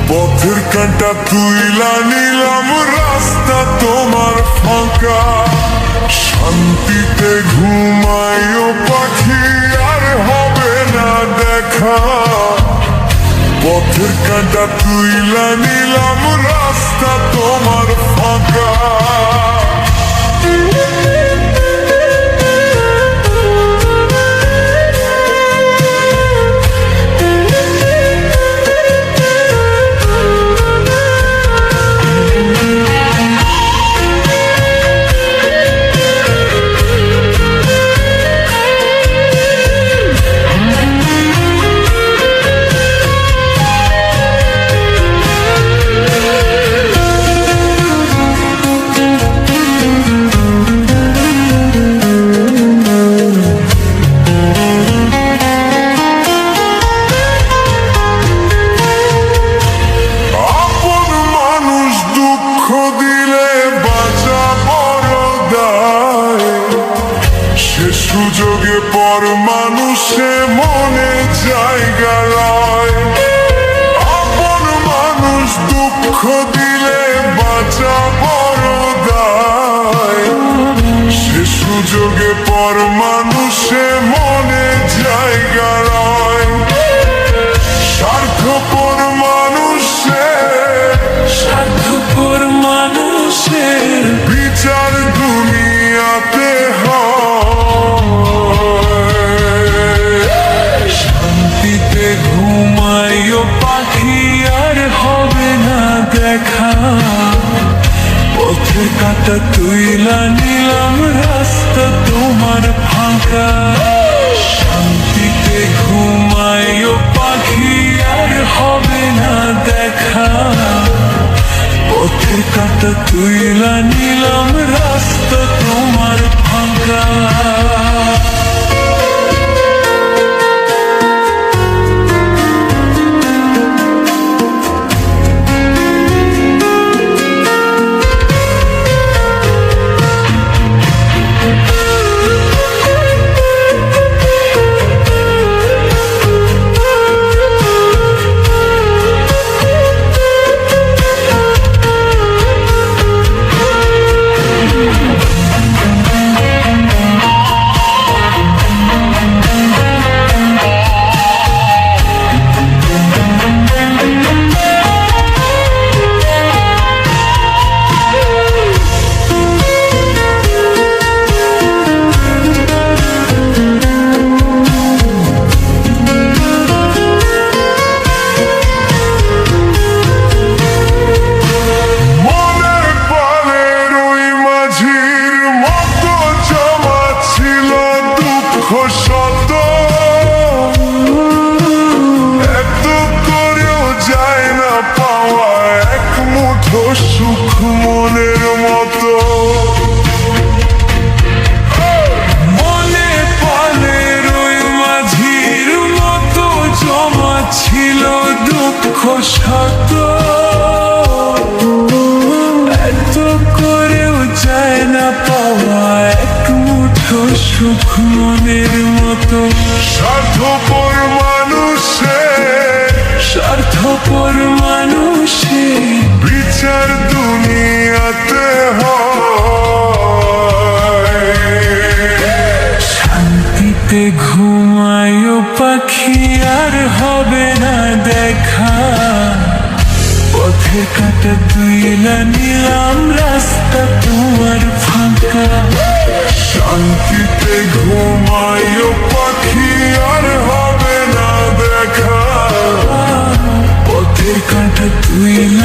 পথের কাঁটা তুইলা নিলাম, রাস্তা তোমার ফাঁকা। শান্তিতে ঘুমাইও পাখি, আর হবে না দেখা। পথের কাঁটা তুইলা নিলাম, রাস্তা তোমার ফাঁকা। সুযোগে পর মানুষে মনে জায়গা লয়। আপন মানুষ দুঃখ দিলে বাঁচা বড় দায়। সে সুযোগে পর মানুষে মনে জায়গা লয়। স্বার্থপর মানুষের বিচার দুনিয়াতে ঘুমাইও পাখি, আর হবে না দেখা। পথের কাঁটা তুইলা নিলাম, রাস্তা তোমার ফাঁকা। শান্তিতে ঘুমাইও পাখি, আর হবে না দেখা। পথের কাঁটা তুইলা নিলাম, রাস্তা তোমার ফাঁকা। সুখ মনের মতো মনে পালের ওই মাঝির মতো জমা ছিল দুঃখ শত। এত করেও যায় না পাওয়া এক মুঠো সুখ মনের মতো। স্বার্থপর মানুষের বিচার দুনিয়াতে হয়। শান্তিতে ঘুমায়ও পাখি, আর হবে না দেখা। পথের কাঁটা তুইলা নিলাম, রাস্তা তোমার ফাঁকা। শান্তিতে ঘুমাইও পাখি, আর হবে না দেখা। পথের কাঁটা তুইলা